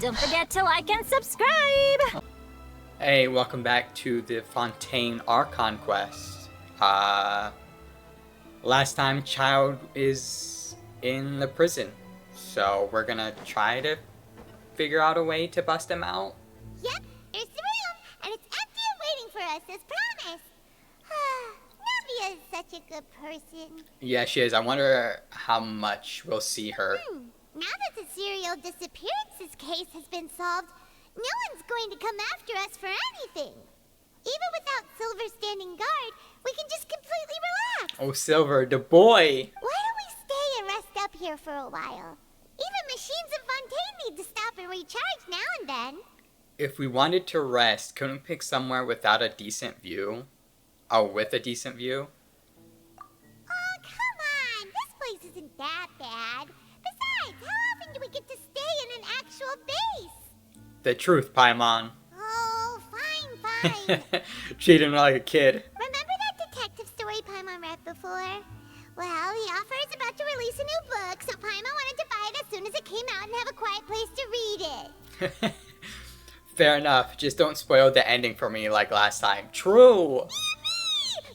Don't forget to like and subscribe! Hey, welcome back to the Fontaine Archon quest. Last time Child is in the prison, so we're gonna try to figure out a way to bust him out. Yep, here's the room, and it's empty and waiting for us as promised. Navia is such a good person. Yeah, she is. I wonder how much we'll see her. Now that the serial disappearances case has been solved, no one's going to come after us for anything. Even without Silver standing guard, we can just completely relax. Oh, Silver, the boy! Why don't we stay and rest up here for a while? Even machines in Fontaine need to stop and recharge now and then. If we wanted to rest, couldn't we pick somewhere without a decent view? Oh, with a decent view? Oh, come on! This place isn't that bad. Besides, how often do we get to stay in an actual base? The truth, Paimon. Oh, fine. Treating her like a kid. Remember that detective story Paimon read before? Well, the author is about to release a new book, so Paimon wanted to buy it as soon as it came out and have a quiet place to read it. Fair enough. Just don't spoil the ending for me like last time. True!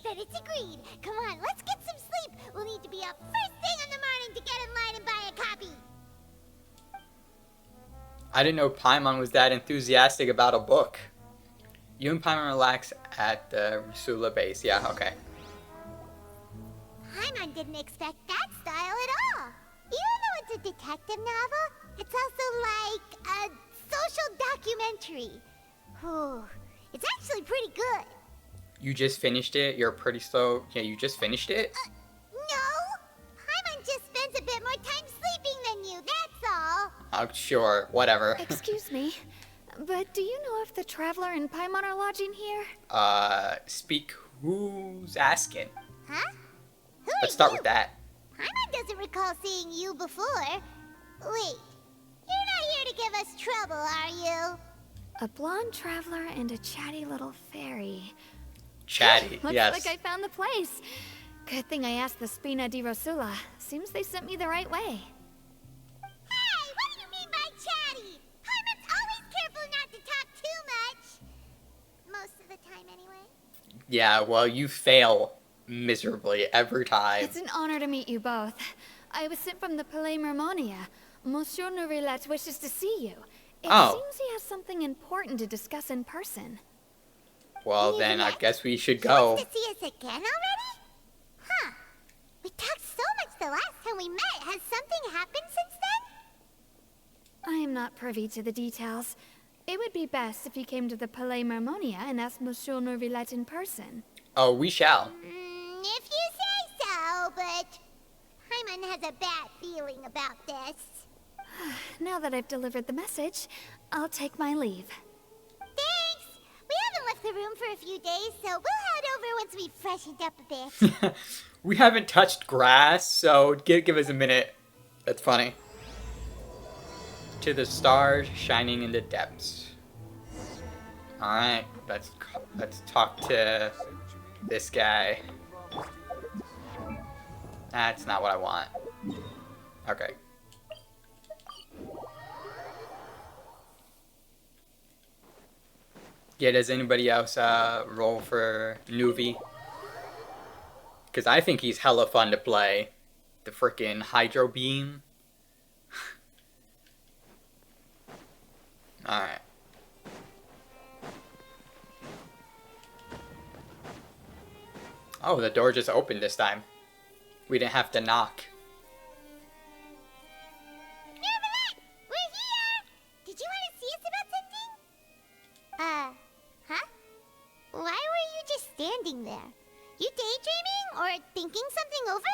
Then it's agreed. Come on, let's get some sleep. We'll need to be up first thing in the morning to get in line and buy a copy. I didn't know Paimon was that enthusiastic about a book. You and Paimon relax at the Rusula base. Yeah, okay. Paimon didn't expect that style at all. Even though it's a detective novel, it's also like a social documentary. Whew. It's actually pretty good. You just finished it? You're pretty slow. Yeah, you just finished it? No. Paimon just spends a bit more time sleeping than you, that's all. Oh, sure. Whatever. Excuse me, but do you know if the Traveler and Paimon are lodging here? Speak who's asking? Huh? Who Let's are start you? with that. Paimon doesn't recall seeing you before. Wait, you're not here to give us trouble, are you? A blonde traveler and a chatty little fairy. Chatty, Looks yes. like I found the place. Good thing I asked the Spina di Rosula. Seems they sent me the right way. Hey, what do you mean by chatty? Paimon's always careful not to talk too much. Most of the time, anyway. Yeah, well, you fail miserably every time. It's an honor to meet you both. I was sent from the Palais Mermonia. Monsieur Nourilette wishes to see you. It seems he has something important to discuss in person. Well, then I guess we should He go. wants to see us again already? Huh. We talked so much the last time we met. Has something happened since then? I am not privy to the details. It would be best if you came to the Palais Mermonia and asked Monsieur Nourilette in person. Oh, we shall. If you say so, but Paimon has a bad feeling about this. Now that I've delivered the message, I'll take my leave. Thanks! We haven't left the room for a few days, so we'll head over once we've freshened up a bit. We haven't touched grass, so give us a minute. That's funny. To the stars shining in the depths. Alright, let's talk to this guy. That's not what I want. Okay. Yeah, does anybody else roll for Nuvi? Because I think he's hella fun to play. The frickin' Hydro Beam. Alright. Oh, the door just opened this time. We didn't have to knock. Nourilette, we're here! Did you want to see us about something? Huh? Why were you just standing there? You daydreaming or thinking something over?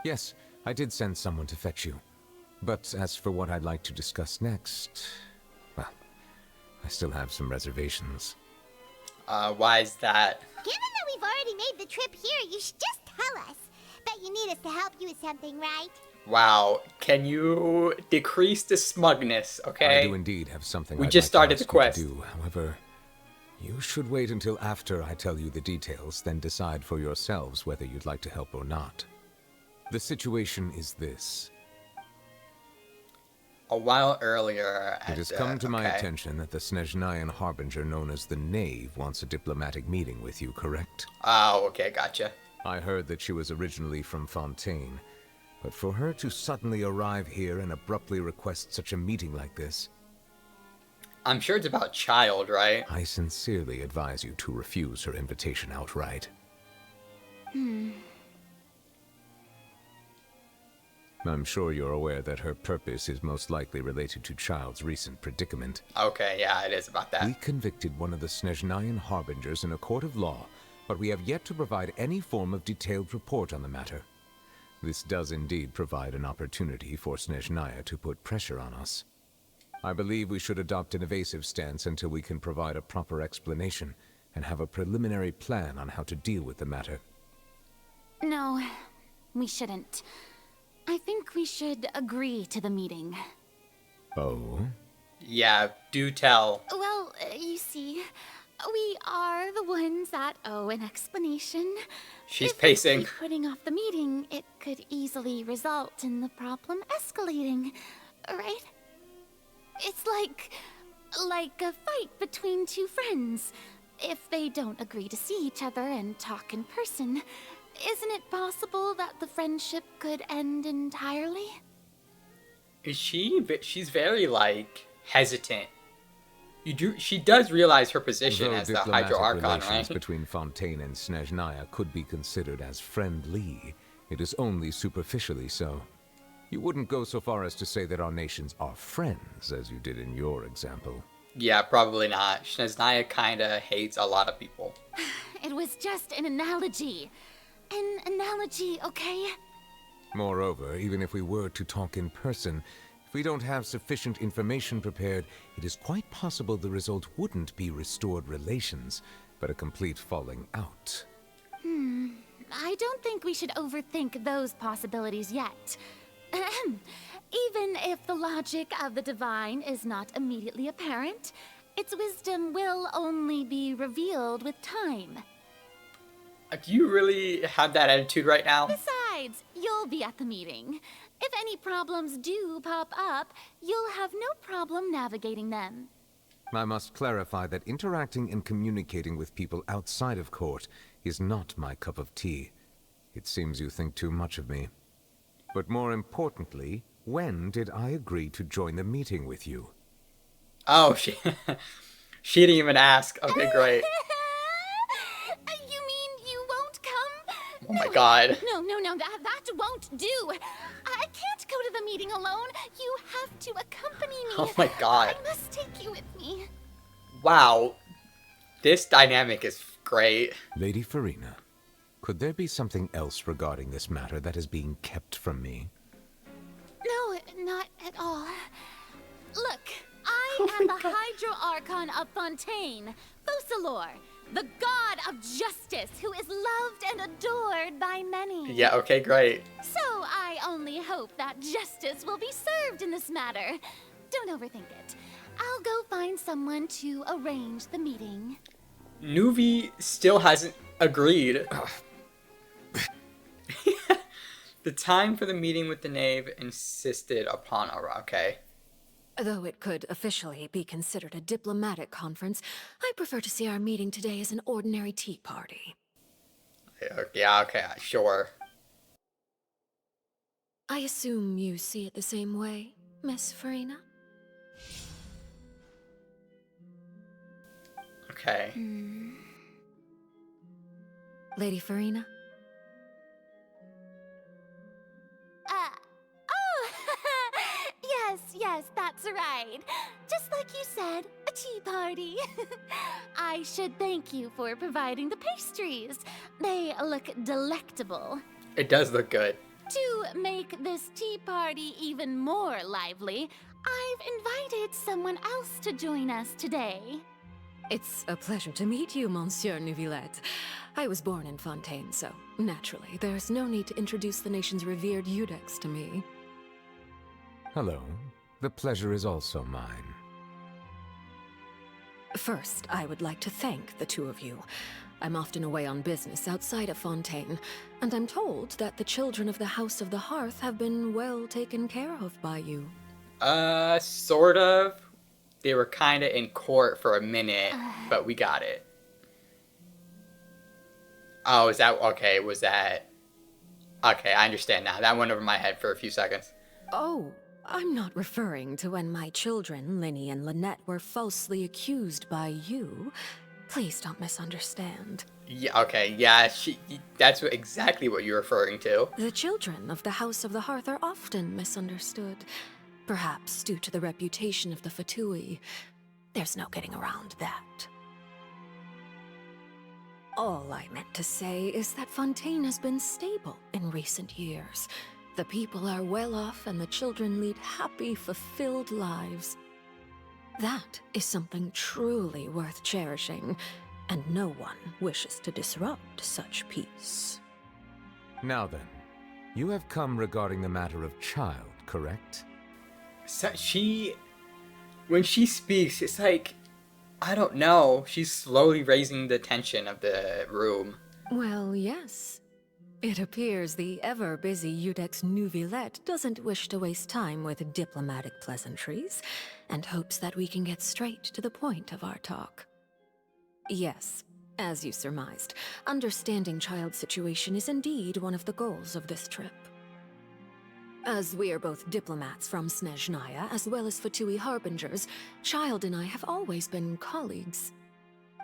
Yes, I did send someone to fetch you. But as for what I'd like to discuss next, well, I still have some reservations. Why is that? Given that we've already made the trip here, you should just tell us. Bet you need us to help you with something, right? Wow, can you decrease the smugness, okay? I do indeed have something We I'd just like to started the ask you quest. to do. However, you should wait until after I tell you the details, then decide for yourselves whether you'd like to help or not. The situation is this. A while earlier. It has come to my attention that the Snezhnayan harbinger known as the Knave wants a diplomatic meeting with you, correct? Oh, okay, gotcha. I heard that she was originally from Fontaine, but for her to suddenly arrive here and abruptly request such a meeting like this... I'm sure it's about Child, right? I sincerely advise you to refuse her invitation outright. I'm sure you're aware that her purpose is most likely related to Child's recent predicament. Okay, yeah, it is about that. We convicted one of the Snezhnayan harbingers in a court of law, but we have yet to provide any form of detailed report on the matter. This does indeed provide an opportunity for Snezhnaya to put pressure on us. I believe we should adopt an evasive stance until we can provide a proper explanation and have a preliminary plan on how to deal with the matter. No, we shouldn't. I think we should agree to the meeting. Oh? Yeah, do tell. Well, you see, we are the ones that owe an explanation. She's If pacing. we keep putting off the meeting, it could easily result in the problem escalating, right? It's like a fight between two friends. If they don't agree to see each other and talk in person, isn't it possible that the friendship could end entirely? She's very, like, hesitant. She does realize her position Though as the diplomatic Hydro Archon, relations right? between Fontaine and Snezhnaya could be considered as friendly, it is only superficially so. You wouldn't go so far as to say that our nations are friends, as you did in your example. Yeah, probably not. Snezhnaya kinda hates a lot of people. It was just an analogy. An analogy, okay? Moreover, even if we were to talk in person, if we don't have sufficient information prepared, it is quite possible the result wouldn't be restored relations, but a complete falling out. I don't think we should overthink those possibilities yet. Ahem. Even if the logic of the divine is not immediately apparent, its wisdom will only be revealed with time. Do you really have that attitude right now? Besides, you'll be at the meeting. If any problems do pop up, you'll have no problem navigating them. I must clarify that interacting and communicating with people outside of court is not my cup of tea. It seems you think too much of me. But more importantly, when did I agree to join the meeting with you? Oh, she didn't even ask. Okay, great. You mean you won't come? Oh my god. No, that won't do. I can't go to the meeting alone. You have to accompany me. Oh my god. I must take you with me. Wow. This dynamic is great. Lady Farina, could there be something else regarding this matter that is being kept from me? No, not at all. Look, I am the Hydro Archon of Fontaine, Focalor, the god of justice who is loved and adored by many. Yeah, okay, great. So I only hope that justice will be served in this matter. Don't overthink it. I'll go find someone to arrange the meeting. Nuvi still hasn't agreed. The time for the meeting with the knave insisted upon okay. Though it could officially be considered a diplomatic conference, I prefer to see our meeting today as an ordinary tea party. Yeah, okay, sure. I assume you see it the same way, Miss Farina? Okay. Lady Farina? Yes, that's right. Just like you said, a tea party. I should thank you for providing the pastries. They look delectable. It does look good. To make this tea party even more lively, I've invited someone else to join us today. It's a pleasure to meet you, Monsieur Neuvillette. I was born in Fontaine, so naturally, there's no need to introduce the nation's revered Eudex to me. Hello. The pleasure is also mine. First, I would like to thank the two of you. I'm often away on business outside of Fontaine, and I'm told that the children of the House of the Hearth have been well taken care of by you. Sort of. They were kind of in court for a minute, but we got it. Oh, is that... Okay, was that... Okay, I understand now. That went over my head for a few seconds. Oh, I'm not referring to when my children, Linny and Lynette, were falsely accused by you. Please don't misunderstand. Yeah, okay, yeah, that's exactly what you're referring to. The children of the House of the Hearth are often misunderstood. Perhaps due to the reputation of the Fatui. There's no getting around that. All I meant to say is that Fontaine has been stable in recent years. The people are well off and the children lead happy, fulfilled lives. That is something truly worth cherishing, and no one wishes to disrupt such peace. Now then, you have come regarding the matter of child, correct? So when she speaks, it's like, I don't know, she's slowly raising the tension of the room. Well, yes. It appears the ever-busy Iudex Neuvillette doesn't wish to waste time with diplomatic pleasantries, and hopes that we can get straight to the point of our talk. Yes, as you surmised, understanding child's situation is indeed one of the goals of this trip. As we are both diplomats from Snezhnaya, as well as Fatui harbingers, Child and I have always been colleagues.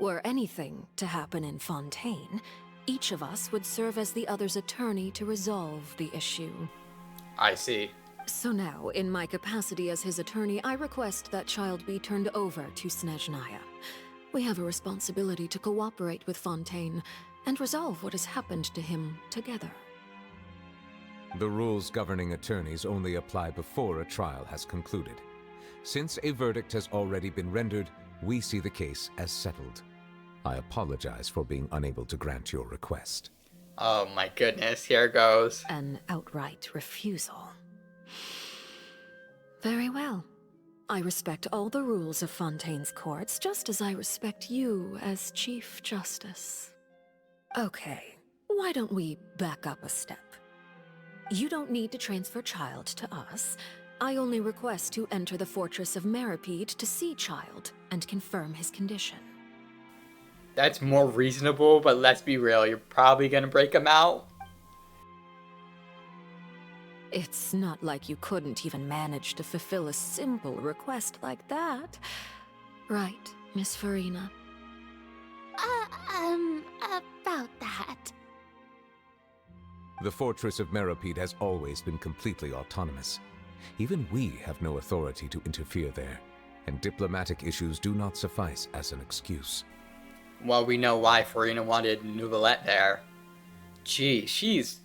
Were anything to happen in Fontaine, each of us would serve as the other's attorney to resolve the issue. I see. So now, in my capacity as his attorney, I request that Child be turned over to Snezhnaya. We have a responsibility to cooperate with Fontaine and resolve what has happened to him together. The rules governing attorneys only apply before a trial has concluded. Since a verdict has already been rendered, we see the case as settled. I apologize for being unable to grant your request. Oh my goodness, here goes. An outright refusal. Very well. I respect all the rules of Fontaine's courts, just as I respect you as Chief Justice. Okay, why don't we back up a step? You don't need to transfer Child to us. I only request to enter the fortress of Meripede to see Child and confirm his condition. That's more reasonable, but let's be real, you're probably gonna break him out. It's not like you couldn't even manage to fulfill a simple request like that. Right, Miss Farina? About that. The Fortress of Meripede has always been completely autonomous. Even we have no authority to interfere there, and diplomatic issues do not suffice as an excuse. Well, we know why Farina wanted Neuvillette there. Gee, she's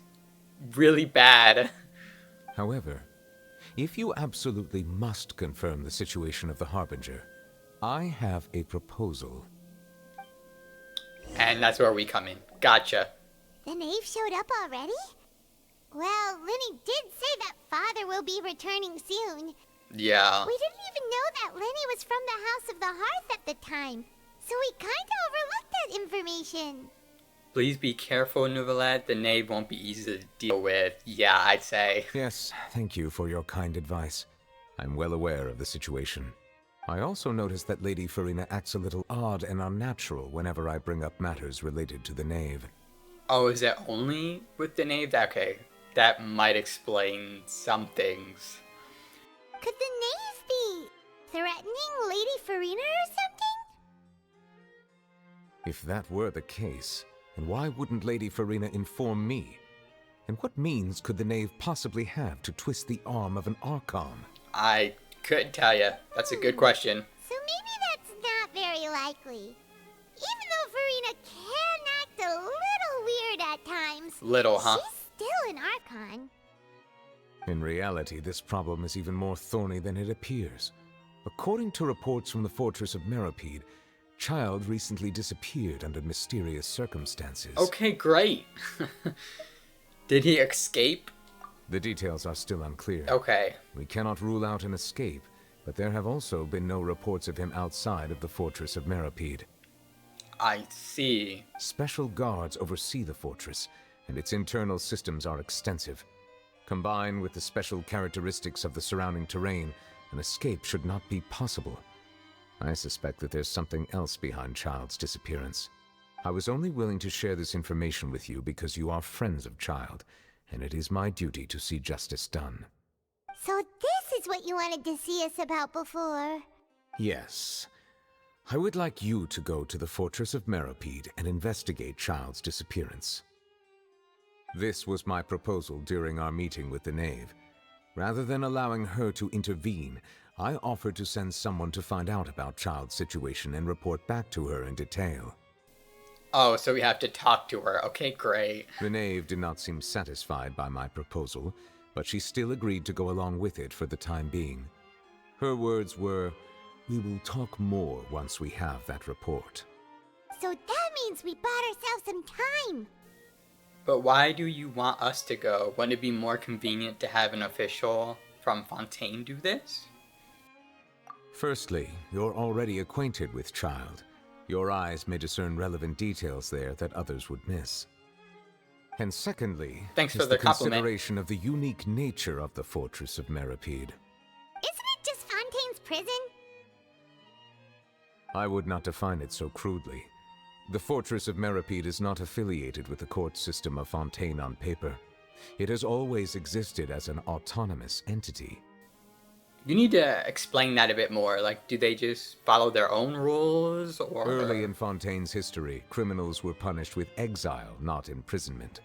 really bad. However, if you absolutely must confirm the situation of the Harbinger, I have a proposal. And that's where we come in. Gotcha. The knave showed up already? Well, Linny did say that father will be returning soon. Yeah. We didn't even know that Linny was from the House of the Hearth at the time, so we kinda overlooked that information. Please be careful, Neuvillette. The knave won't be easy to deal with. Yeah, I'd say. Yes, thank you for your kind advice. I'm well aware of the situation. I also noticed that Lady Farina acts a little odd and unnatural whenever I bring up matters related to the knave. Oh, is it only with the knave? Okay, that might explain some things. Could the knave be threatening Lady Farina or something? If that were the case, then why wouldn't Lady Farina inform me? And what means could the knave possibly have to twist the arm of an Archon? I couldn't tell you. That's a good question. So maybe that's not very likely. Even though Farina can act a little weird at times, Little, huh? she's still an Archon. In reality, this problem is even more thorny than it appears. According to reports from the Fortress of Meripede, Child recently disappeared under mysterious circumstances. Okay, great. Did he escape? The details are still unclear. Okay. We cannot rule out an escape, but there have also been no reports of him outside of the Fortress of Meripede. I see. Special guards oversee the fortress, and its internal systems are extensive. Combined with the special characteristics of the surrounding terrain, An escape should not be possible. I suspect that there's something else behind Child's disappearance. I was only willing to share this information with you because you are friends of Child, and it is my duty to see justice done. So this is what you wanted to see us about before. Yes. I would like you to go to the Fortress of Meropide and investigate Child's disappearance. This was my proposal during our meeting with the Knave. Rather than allowing her to intervene, I offered to send someone to find out about Child's situation and report back to her in detail. Oh, so we have to talk to her. Okay, great. The Knave did not seem satisfied by my proposal, but she still agreed to go along with it for the time being. Her words were, "We will talk more once we have that report." So that means we bought ourselves some time. But why do you want us to go? Wouldn't it be more convenient to have an official from Fontaine do this? Firstly, you're already acquainted with Child. Your eyes may discern relevant details there that others would miss. And secondly, thanks for is the the compliment. consideration of the unique nature of the Fortress of Meropide. Isn't it just Fontaine's prison? I would not define it so crudely. The Fortress of Meropide is not affiliated with the court system of Fontaine on paper. It has always existed as an autonomous entity. You need to explain that a bit more. Like, do they just follow their own rules, or... Early in Fontaine's history, criminals were punished with exile, not imprisonment.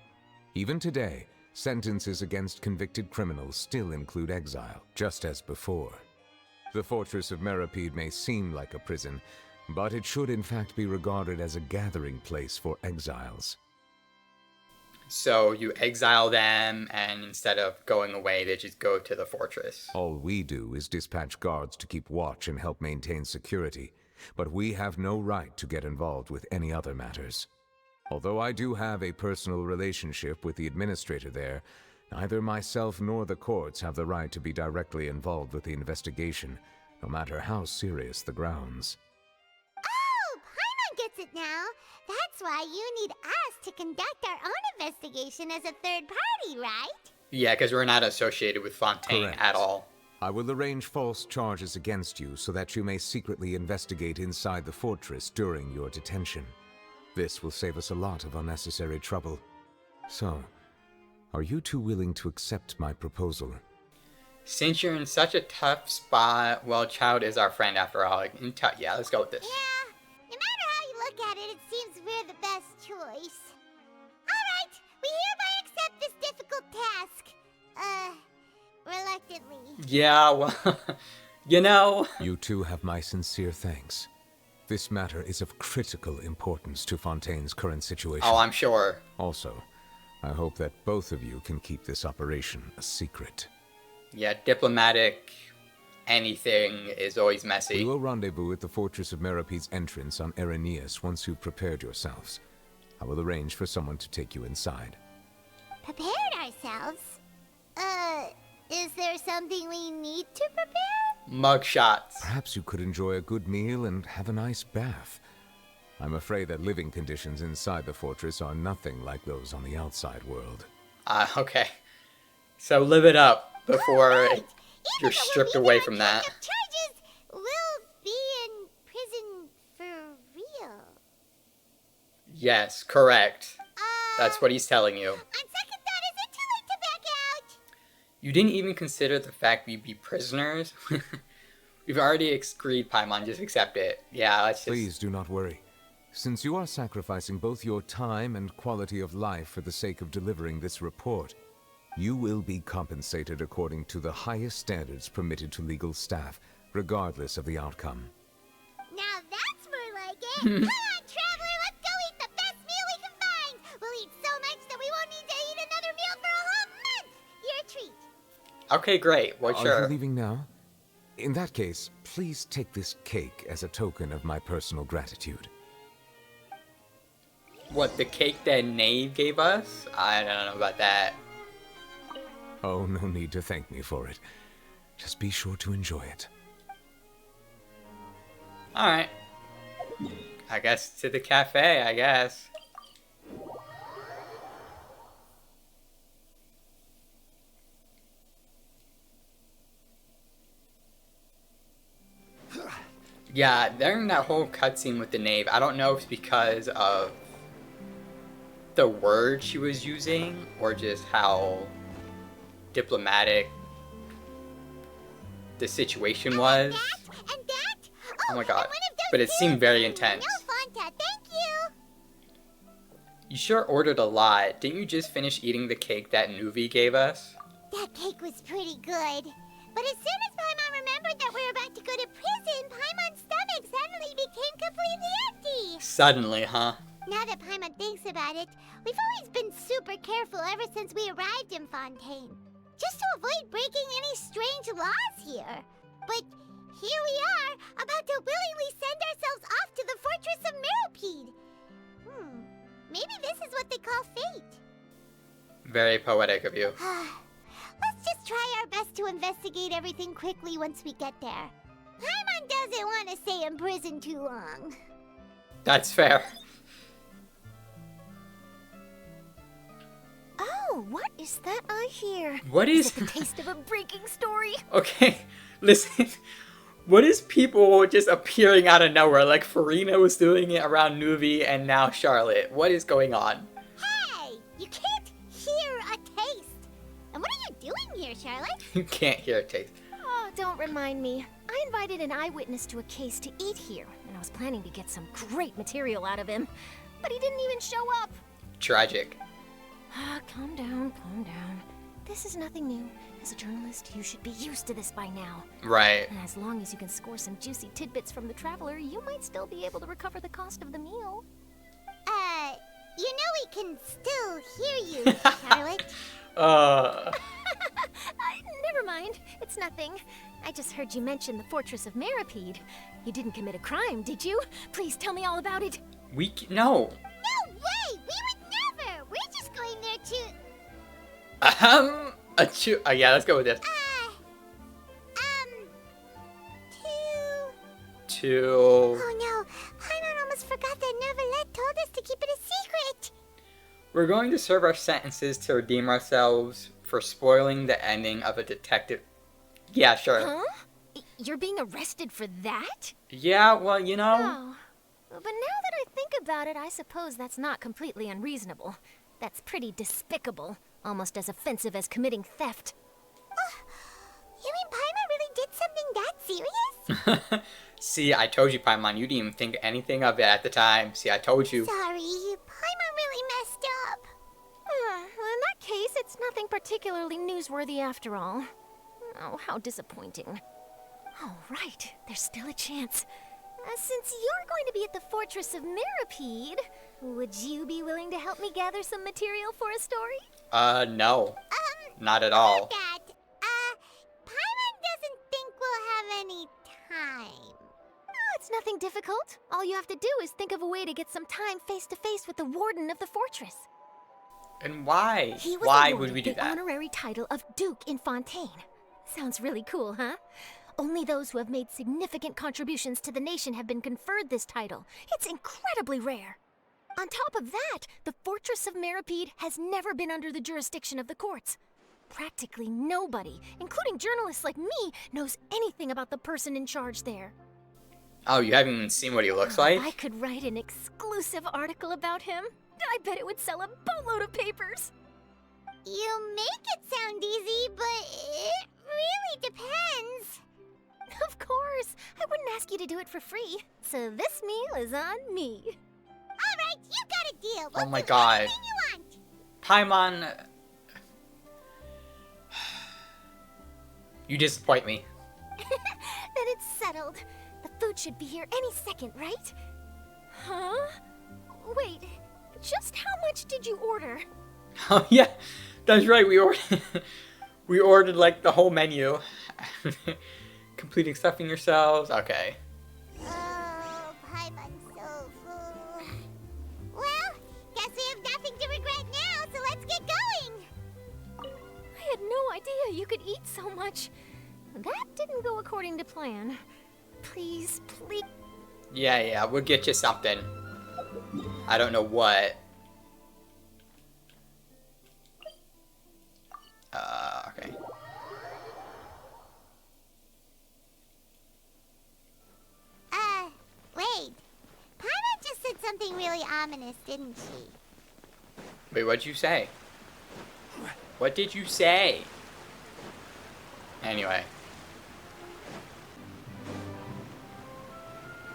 Even today, sentences against convicted criminals still include exile, just as before. The Fortress of Meropide may seem like a prison, but it should in fact be regarded as a gathering place for exiles. So you exile them, and instead of going away, they just go to the fortress. All we do is dispatch guards to keep watch and help maintain security, but we have no right to get involved with any other matters. Although I do have a personal relationship with the administrator there, neither myself nor the courts have the right to be directly involved with the investigation, no matter how serious the grounds. Oh, Paimon gets it now. That's why you need us to conduct our own investigation as a third party, right? Yeah, because we're not associated with Fontaine Correct. at all. I will arrange false charges against you so that you may secretly investigate inside the fortress during your detention. This will save us a lot of unnecessary trouble. So, are you two willing to accept my proposal? Since you're in such a tough spot, well, Child is our friend after all. Yeah, let's go with this. Yeah, no matter how you look at it, it seems we're the best choice. Alright, we hereby accept this difficult task. Reluctantly. Yeah, well, you know. You two have my sincere thanks. This matter is of critical importance to Fontaine's current situation. Oh, I'm sure. Also, I hope that both of you can keep this operation a secret. Yeah, diplomatic anything is always We messy. will rendezvous at the Fortress of Meropide's entrance on Erenius once you've prepared yourselves. I will arrange for someone to take you inside. Prepared ourselves? Is there something we need to prepare? Mugshots. Perhaps you could enjoy a good meal and have a nice bath. I'm afraid that living conditions inside the fortress are nothing like those on the outside world. Okay. So live it up before Right. you're Even though stripped when we away get from on that. trumped up charges, we'll be in prison for real. Yes, correct. That's what he's telling you. On second thought, is it too late to back out? You didn't even consider the fact we'd be prisoners? We've already agreed, Paimon. Just accept it. Yeah, let's just... Please do not worry. Since you are sacrificing both your time and quality of life for the sake of delivering this report, you will be compensated according to the highest standards permitted to legal staff, regardless of the outcome. Now that's more like it. Come on, traveler, let's go eat the best meal we can find. We'll eat so much that we won't need to eat another meal for a whole month. Your treat. Okay, great. Well, Are sure. you leaving now? In that case, please take this cake as a token of my personal gratitude. What, the cake that Knave gave us? I don't know about that. Oh, no need to thank me for it. Just be sure to enjoy it. Alright. I guess to the cafe, I guess. Yeah, during that whole cutscene with the knave, I don't know if it's because of the word she was using or just how diplomatic the situation was. And that? Oh my god. and one of those But it too. seemed very intense. No, Fonta, thank you. You sure ordered a lot. Didn't you just finish eating the cake that Nuvi gave us? That cake was pretty good. But as soon as Paimon remembered that we were about to go to prison, Paimon's stomach suddenly became completely empty. Suddenly, huh? Now that Paimon thinks about it, we've always been super careful ever since we arrived in Fontaine. Just to avoid breaking any strange laws here. But here we are, about to willingly send ourselves off to the fortress of Meropide. Maybe this is what they call fate. Very poetic of you. Let's just try our best to investigate everything quickly once we get there. Paimon doesn't want to stay in prison too long. That's fair. Oh, what is that I hear? What is... The taste of a breaking story? Okay, listen. What is people just appearing out of nowhere? Like Farina was doing it around Nuvi and now Charlotte. What is going on? Hey, you can't hear a taste. And what are you doing here, Charlotte? You can't hear a taste. Oh, don't remind me. I invited an eyewitness to a case to eat here, and I was planning to get some great material out of him. But he didn't even show up. Tragic. Calm down, calm down. This is nothing new. As a journalist, you should be used to this by now. Right. And as long as you can score some juicy tidbits from the traveler, you might still be able to recover the cost of the meal. You know we can still hear you, Charlotte. Never mind. It's nothing. I just heard you mention the fortress of Meropide. You didn't commit a crime, did you? Please tell me all about it. No. No way! We would never! We're just going there to... Yeah, let's go with this. To... Oh no, Paimon almost forgot that Neverlet told us to keep it a secret! We're going to serve our sentences to redeem ourselves for spoiling the ending of a detective... Yeah, sure. Huh? You're being arrested for that? Yeah, well, you know... Oh. But now that I think about it, I suppose that's not completely unreasonable. That's pretty despicable. Almost as offensive as committing theft. You mean Paimon really did something that serious? See, I told you, Paimon. You didn't even think anything of it at the time. See, I told you. Sorry, Paimon really messed up. Well, in that case, it's nothing particularly newsworthy after all. Oh, how disappointing. Oh, right. There's still a chance. Since you're going to be at the Fortress of Meropide, would you be willing to help me gather some material for a story? No. Not at all. That, Paimon doesn't think we'll have any time. Oh, it's nothing difficult. All you have to do is think of a way to get some time face to face with the warden of the fortress. And why? He was Why awarded would we do the that? honorary title of Duke in Fontaine. Sounds really cool, huh? Only those who have made significant contributions to the nation have been conferred this title. It's incredibly rare. On top of that, the Fortress of Meropide has never been under the jurisdiction of the courts. Practically nobody, including journalists like me, knows anything about the person in charge there. Oh, you haven't even seen what he looks If like? I could write an exclusive article about him, I bet it would sell a boatload of papers. You make it sound easy, but it really depends. Of course, I wouldn't ask you to do it for free. So this meal is on me. All right, you got a deal. Oh We'll my do god. anything you want. Paimon... You disappoint me. Then it's settled. The food should be here any second, right? Huh? Wait, just how much did you order? Oh yeah, that's right. We ordered like the whole menu. Completing stuffing yourselves. Okay. Oh, Paimon's so full. Well, guess we have nothing to regret now, so let's get going. I had no idea you could eat so much. That didn't go according to plan. Please, please. Yeah, we'll get you something. I don't know what. Okay. something really ominous, didn't she? Wait, what'd you say? What did you say? Anyway.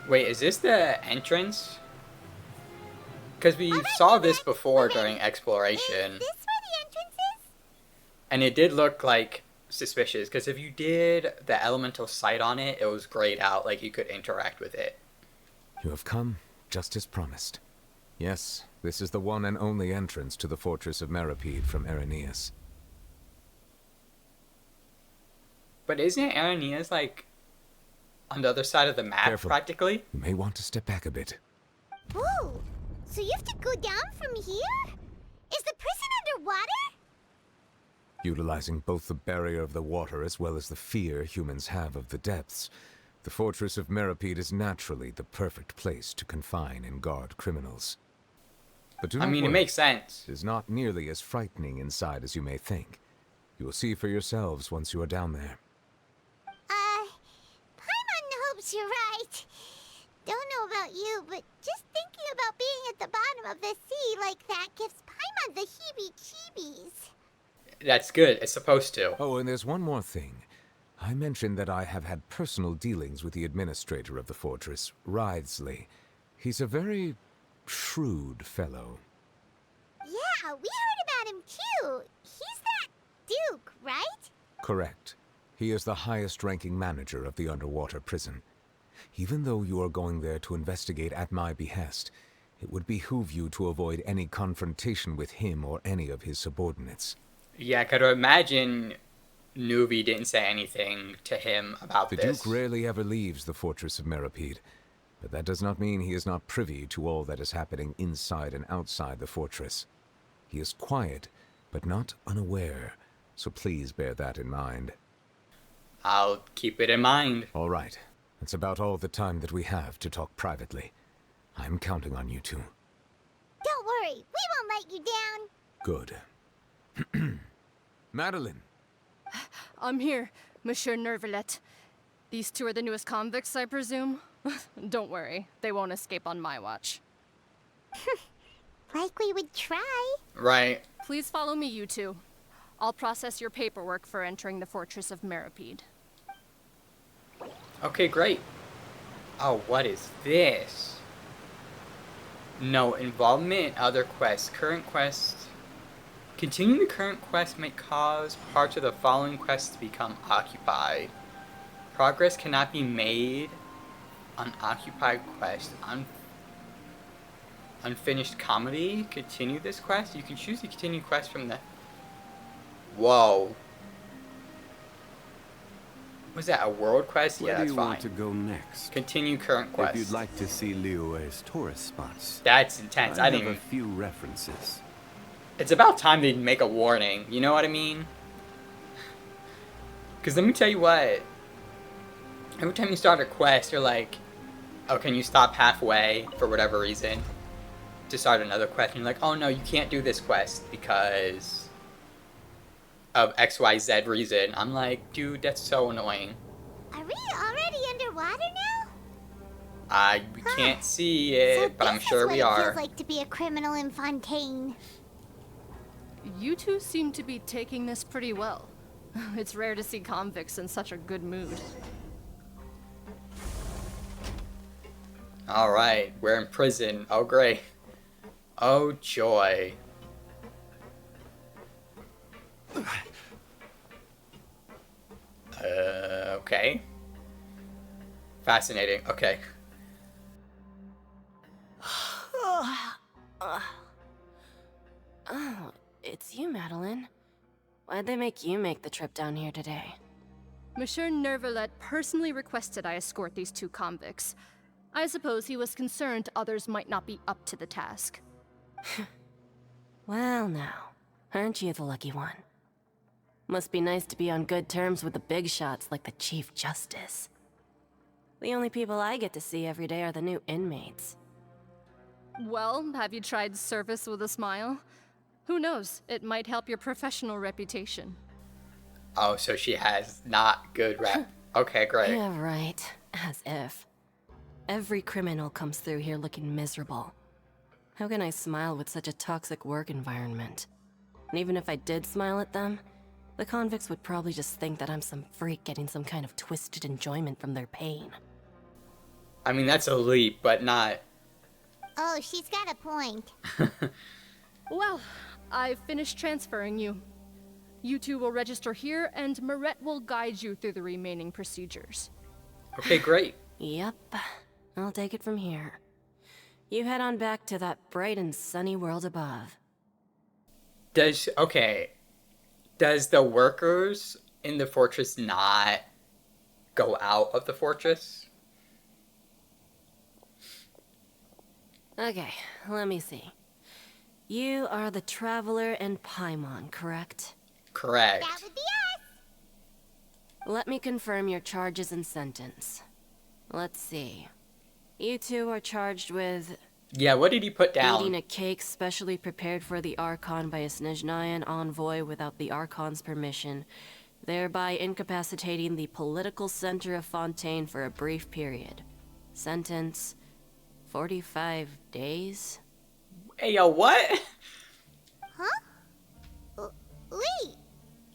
Wait, is this the entrance? Because we saw this before during exploration. Is this where the entrance is? And it did look like suspicious, because if you did the elemental sight on it, it was grayed out, like you could interact with it. You have come, just as promised. Yes, this is the one and only entrance to the fortress of Meripede from Araneus. But isn't Araneus, like, on the other side of the map, Careful. practically? You may want to step back a bit. Whoa! So you have to go down from here? Is the prison underwater? Utilizing both the barrier of the water as well as the fear humans have of the depths, the fortress of Meripede is naturally the perfect place to confine and guard criminals. But do not I mean, it worry. makes sense. It is not nearly as frightening inside as you may think. You will see for yourselves once you are down there. Paimon hopes you're right. Don't know about you, but just thinking about being at the bottom of the sea like that gives Paimon the heebie-jeebies. That's good. It's supposed to. Oh, and there's one more thing. I mentioned that I have had personal dealings with the administrator of the fortress, Writhsley. He's a very shrewd fellow. Yeah, we heard about him too. He's that Duke, right? Correct. He is the highest-ranking manager of the underwater prison. Even though you are going there to investigate at my behest, it would behoove you to avoid any confrontation with him or any of his subordinates. Yeah, I could imagine Nuvi didn't say anything to him about The this. Duke rarely ever leaves the fortress of Meripede, but that does not mean he is not privy to all that is happening inside and outside the fortress. He is quiet, but not unaware, so please bear that in mind. I'll keep it in mind. All right, that's about all the time that we have to talk privately. I'm counting on you two. Don't worry, we won't let you down. Good. Madeline! I'm here, Monsieur Nervalet. These two are the newest convicts, I presume? Don't worry, they won't escape on my watch. Like we would try. Right. Please follow me, you two. I'll process your paperwork for entering the Fortress of Meripede. Okay, great. Oh, what is this? No involvement in other quests. Current quest. Continuing the current quest may cause parts of the following quests to become occupied. Progress cannot be made on occupied quest. Unfinished comedy. Continue this quest. You can choose to continue quest from the... Whoa. Was that a world quest? Where Yeah, do that's you fine. want to go next? Continue current quest. If you'd like to see Liyue's tourist spots, That's intense. I I didn't have a even... few references. It's about time they make a warning. You know what I mean? Because let me tell you what. Every time you start a quest, you're like, oh, can you stop halfway for whatever reason to start another quest? And you're like, oh no, you can't do this quest because of XYZ reason. I'm like, dude, that's so annoying. Are we already underwater now? We can't see it, So but I'm this sure is what we it are. feels like to be a criminal in Fontaine. You two seem to be taking this pretty well. It's rare to see convicts in such a good mood. Alright, we're in prison. Oh, great. Oh, joy. Okay. Fascinating. Okay. Oh, it's you, Madeline. Why'd they make you make the trip down here today? Monsieur Nervalet personally requested I escort these two convicts. I suppose he was concerned others might not be up to the task. Well, now, aren't you the lucky one? Must be nice to be on good terms with the big shots like the Chief Justice. The only people I get to see every day are the new inmates. Well, have you tried service with a smile? Who knows, it might help your professional reputation. Oh, so she has not good rep. Okay, great. Yeah, right. As if. Every criminal comes through here looking miserable. How can I smile with such a toxic work environment? And even if I did smile at them, the convicts would probably just think that I'm some freak getting some kind of twisted enjoyment from their pain. I mean, that's a leap, but not... Oh, she's got a point. Well, I've finished transferring you. You two will register here, and Marette will guide you through the remaining procedures. Okay, great. Yep, I'll take it from here. You head on back to that bright and sunny world above. Does the workers in the fortress not go out of the fortress? Okay, let me see. You are the Traveler and Paimon, correct? Correct. That would be us. Let me confirm your charges and sentence. Let's see. You two are charged with... Yeah, what did he put down? eating a cake specially prepared for the Archon by a Snezhnayan envoy without the Archon's permission, thereby incapacitating the political center of Fontaine for a brief period. Sentence... 45 days? Hey, yo, what? Huh? Wait,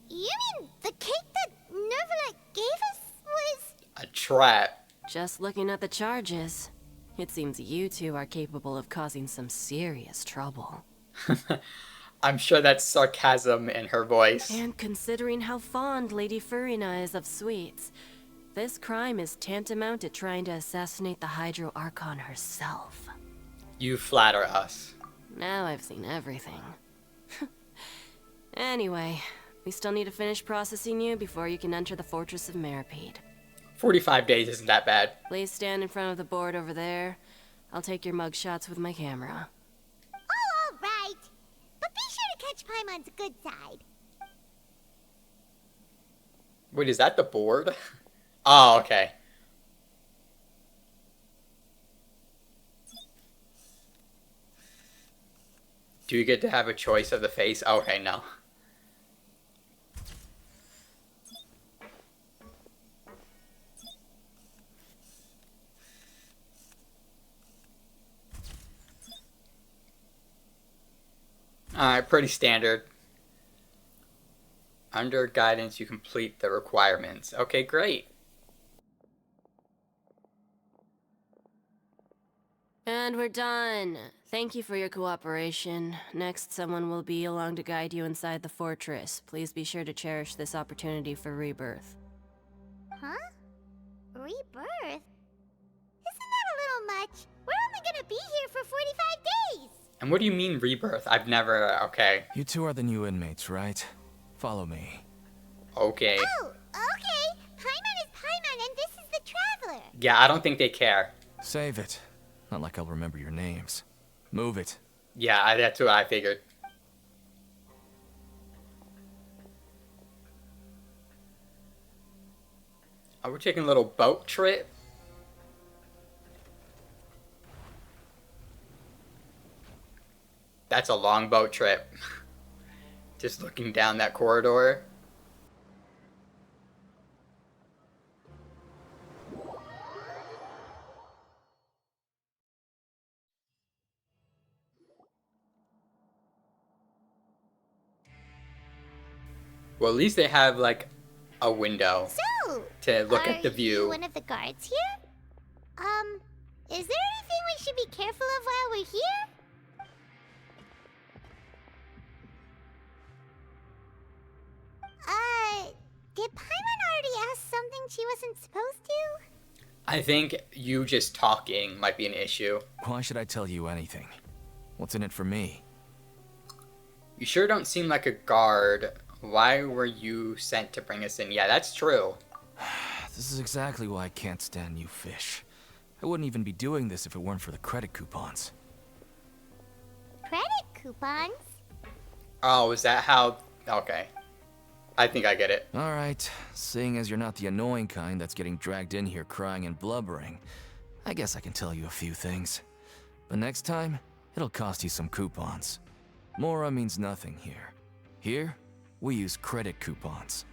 you mean the cake that Nervalet gave us was... A trap. Just looking at the charges, it seems you two are capable of causing some serious trouble. I'm sure that's sarcasm in her voice. And considering how fond Lady Furina is of sweets, this crime is tantamount to trying to assassinate the Hydro Archon herself. You flatter us. Now I've seen everything. Anyway, we still need to finish processing you before you can enter the Fortress of Meripede. 45 days isn't that bad. Please stand in front of the board over there. I'll take your mug shots with my camera. Oh, all right. But be sure to catch Paimon's good side. Wait, is that the board? Oh, okay. Do you get to have a choice of the face? Okay, no. Alright, pretty standard. Under guidance, you complete the requirements. Okay, great. And we're done. Thank you for your cooperation. Next, someone will be along to guide you inside the fortress. Please be sure to cherish this opportunity for rebirth. Huh? Rebirth? Isn't that a little much? We're only gonna be here for 45 days! And what do you mean rebirth? I've never... Okay. You two are the new inmates, right? Follow me. Okay. Oh, okay! Paimon is Paimon and this is the Traveler! Yeah, I don't think they care. Save it. Not like I'll remember your names. Move it. Yeah, that's what I figured. Oh, we're taking a little boat trip. That's a long boat trip. Just looking down that corridor. Well, at least they have, like, a window So, to look at the Are view. you one of the guards here? Is there anything we should be careful of while we're here? Did Paimon already ask something she wasn't supposed to? I think you just talking might be an issue. Why should I tell you anything? What's in it for me? You sure don't seem like a guard. Why were you sent to bring us in? Yeah, that's true. This is exactly why I can't stand you fish. I wouldn't even be doing this if it weren't for the credit coupons. Credit coupons? Oh, is that how... Okay. I think I get it. Alright, seeing as you're not the annoying kind that's getting dragged in here crying and blubbering, I guess I can tell you a few things. But next time, it'll cost you some coupons. Mora means nothing here. Here, we use credit coupons.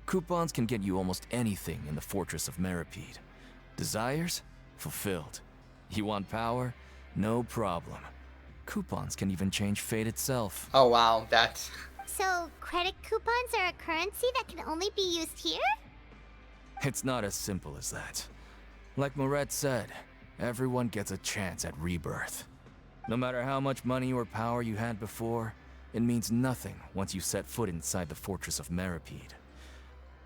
Coupons can get you almost anything in the Fortress of Meripede. Desires? Fulfilled. You want power? No problem. Coupons can even change fate itself. Oh wow, that's... So, credit coupons are a currency that can only be used here? It's not as simple as that. Like Moret said, everyone gets a chance at rebirth. No matter how much money or power you had before, it means nothing once you set foot inside the Fortress of Meripede.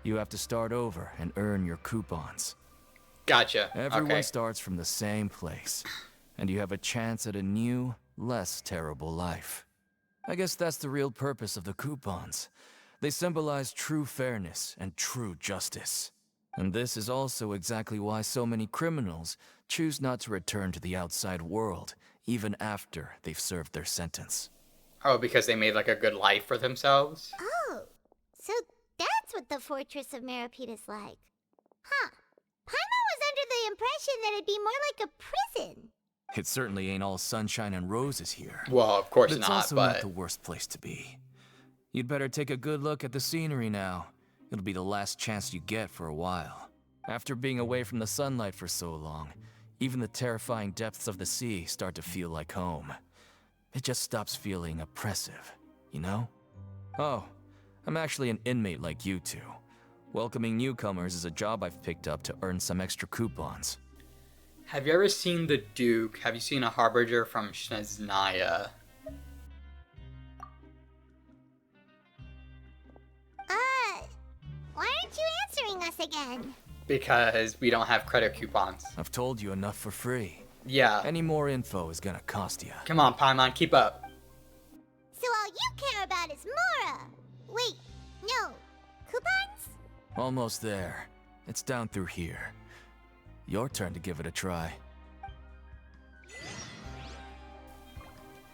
You have to start over and earn your coupons. Gotcha. Everyone Okay. starts from the same place, and you have a chance at a new, less terrible life. I guess that's the real purpose of the coupons. They symbolize true fairness and true justice. And this is also exactly why so many criminals choose not to return to the outside world, even after they've served their sentence. Oh, because they made like a good life for themselves? Oh, so that's what the Fortress of Meripede is like. Huh. Paimon was under the impression that it'd be more like a prison. It certainly ain't all sunshine and roses here. Well, of course But it's not, also but... not the worst place to be. You'd better take a good look at the scenery now. It'll be the last chance you get for a while. After being away from the sunlight for so long, even the terrifying depths of the sea start to feel like home. It just stops feeling oppressive, you know? Oh, I'm actually an inmate like you two. Welcoming newcomers is a job I've picked up to earn some extra coupons. Have you ever seen the Duke? Have you seen a Harbinger from Snezhnaya? Why aren't you answering us again? Because we don't have credit coupons. I've told you enough for free. Yeah. Any more info is gonna cost you. Come on, Paimon, keep up. So all you care about is Mora. Wait, no. Coupons? Almost there. It's down through here. Your turn to give it a try.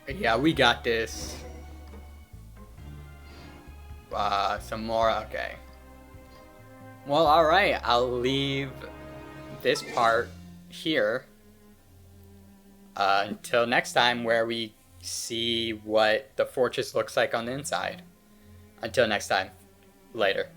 Yeah, we got this. Some more, okay. Well, alright, I'll leave this part here. Until next time, where we see what the fortress looks like on the inside. Until next time, later.